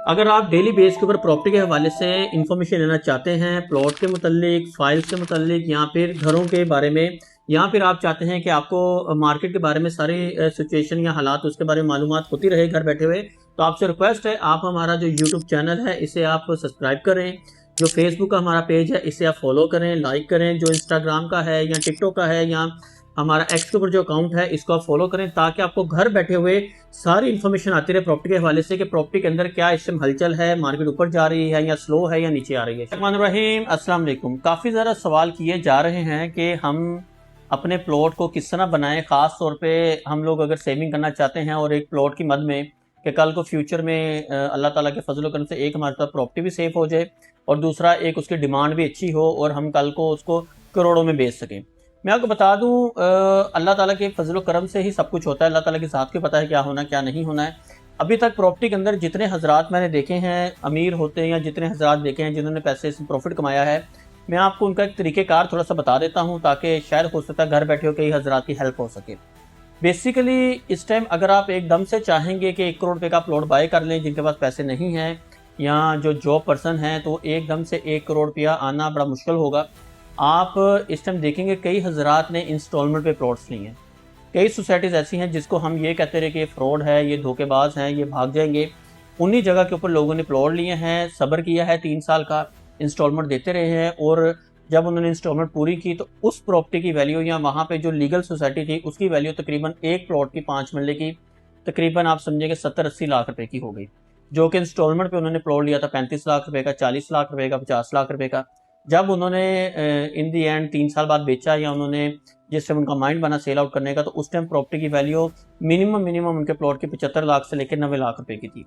अगर आप daily base के ऊपर प्रॉपर्टी के हवाले से इंफॉर्मेशन लेना चाहते हैं, प्लॉट के मुतल्लिक, फाइल से मुतल्लिक, या फिर घरों के बारे में, या फिर आप चाहते हैं कि आपको मार्केट के बारे में सारी सिचुएशन या हालात उसके बारे में मालूमात होती रहे घर बैठे हुए, तो आपसे रिक्वेस्ट है आप हमारा जो यूट्यूब चैनल है इसे आप सब्सक्राइब करें। जो फेसबुक का हमारा पेज है इसे आप फॉलो करें, लाइक करें। जो इंस्टाग्राम का है या टिकटॉक का है या हमारा एक्स के ऊपर जो अकाउंट है इसको आप फॉलो करें, ताकि आपको घर बैठे हुए सारी इन्फॉर्मेशन आती रहे प्रॉपर्टी के हवाले से कि प्रॉपर्टी के अंदर क्या इस टाइम हलचल है, मार्केट ऊपर जा रही है या स्लो है या नीचे आ रही है। रहीम, अस्सलाम वालेकुम। काफ़ी ज़्यादा सवाल किए जा रहे हैं कि हम अपने प्लॉट को किस तरह बनाएं, ख़ास तौर पे हम लोग अगर सेविंग करना चाहते हैं और एक प्लॉट की मद में कि कल को फ्यूचर में अल्लाह ताला के फजल करम से एक हमारे पास प्रॉपर्टी भी सेफ हो जाए और दूसरा एक उसकी डिमांड भी अच्छी हो और हम कल को उसको करोड़ों में बेच सकें। मैं आपको बता दूं, अल्लाह ताला के फजल करम से ही सब कुछ होता है। अल्लाह ताला की ज़ात को पता है क्या होना क्या नहीं होना है। अभी तक प्रॉपर्टी के अंदर जितने हजरात मैंने देखे हैं अमीर होते हैं, या जितने हजरात देखे हैं जिन्होंने पैसे से प्रॉफिट कमाया है, मैं आपको उनका एक तरीक़ेकार थोड़ा सा बता देता हूँ ताकि शायद हो सकता है घर बैठे हो कई हजरात की हेल्प हो सके। बेसिकली इस टाइम अगर आप एकदम से चाहेंगे कि 1 करोड़ रुपये का प्लॉट बाय कर लें, जिनके पास पैसे नहीं हैं या जो जॉब पर्सन हैं, तो एकदम से 1 करोड़ रुपया आना बड़ा मुश्किल होगा। आप इस टाइम देखेंगे कई हजरात ने इंस्टॉलमेंट पे प्लॉट्स लिए हैं। कई सोसाइटीज़ ऐसी हैं जिसको हम ये कहते रहे कि ये फ्रॉड है, ये धोखेबाज हैं, ये भाग जाएंगे। उन्हीं जगह के ऊपर लोगों ने प्लॉट लिए हैं, सब्र किया है 3 साल का, इंस्टॉलमेंट देते रहे हैं, और जब उन्होंने इंस्टॉलमेंट पूरी की तो उस प्रॉपर्टी की वैल्यू या वहाँ पे जो लीगल सोसाइटी थी उसकी वैल्यू तकरीबन एक प्लॉट की 5 मरले की तकरीबन आप समझेंगे 70-80 लाख रुपए की हो गई। जो कि इंस्टॉलमेंट पे उन्होंने प्लॉट लिया था 35 लाख रुपए का, 40 लाख रुपए का, 50 लाख रुपए का। जब उन्होंने इन दी एंड 3 साल बाद बेचा या उन्होंने जिस टाइम उनका माइंड बना सेल आउट करने का, तो उस टाइम प्रॉपर्टी की वैल्यू मिनिमम उनके प्लॉट की 75 लाख से लेकर 90 लाख रुपए की थी।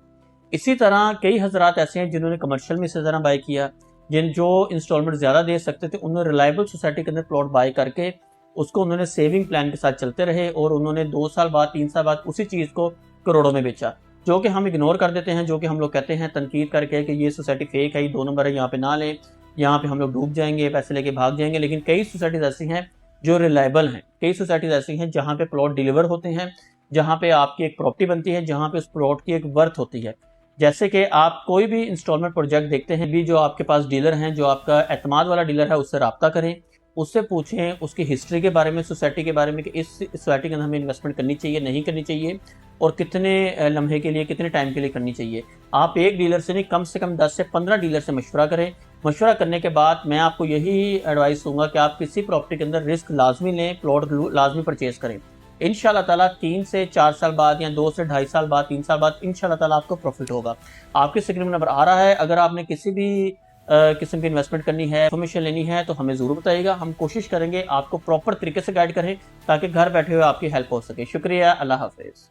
इसी तरह कई हजरात ऐसे हैं जिन्होंने कमर्शियल में इसी तरह बाय किया, जो इंस्टॉलमेंट ज़्यादा दे सकते थे उन्होंने रिलायबल सोसाइटी के अंदर प्लॉट बाय करके उसको उन्होंने सेविंग प्लान के साथ चलते रहे और उन्होंने 2 साल बाद 3 साल बाद उसी चीज़ को करोड़ों में बेचा। जो कि हम इग्नोर कर देते हैं, जो कि हम लोग कहते हैं तनकीद करके कि ये सोसाइटी फेक है, ये 2 नंबर है, यहाँ पे ना लें, यहाँ पे हम लोग डूब जाएंगे, पैसे लेके भाग जाएंगे। लेकिन कई सोसाइटीज़ ऐसी हैं जो रिलायबल हैं, कई सोसाइटीज़ ऐसी हैं जहाँ पे प्लॉट डिलीवर होते हैं, जहाँ पे आपकी एक प्रॉपर्टी बनती है, जहाँ पे उस प्लॉट की एक वर्थ होती है। जैसे कि आप कोई भी इंस्टॉलमेंट प्रोजेक्ट देखते हैं, भी जो आपके पास डीलर हैं, जो आपका एतमाद वाला डीलर है, उससे रब्ता करें, उससे पूछें उसकी हिस्ट्री के बारे में, सोसाइटी के बारे में कि इस सोसाइटी के अंदर हमें इन्वेस्टमेंट करनी चाहिए नहीं करनी चाहिए, और कितने लम्हे के लिए, कितने टाइम के लिए करनी चाहिए। आप एक डीलर से नहीं, कम से कम 10 से 15 डीलर से मशवरा करें। मशवरा करने के बाद मैं आपको यही एडवाइस दूंगा कि आप किसी प्रॉपर्टी के अंदर रिस्क लाजमी लें, प्लॉट लाजमी परचेज करें। इंशाल्लाह ताला 3 से 4 साल बाद या 2 से 2.5 साल बाद, 3 साल बाद इंशाल्लाह ताला आपको प्रॉफिट होगा। आपके स्क्रीन में नंबर आ रहा है, अगर आपने किसी भी किस्म की इन्वेस्टमेंट करनी है, इन्फॉर्मेशन लेनी है, तो हमें ज़रूर बताइएगा। हम कोशिश करेंगे आपको प्रॉपर तरीके से गाइड करें ताकि घर बैठे हुए आपकी हेल्प हो सके। शुक्रिया, अल्लाह हाफिज़।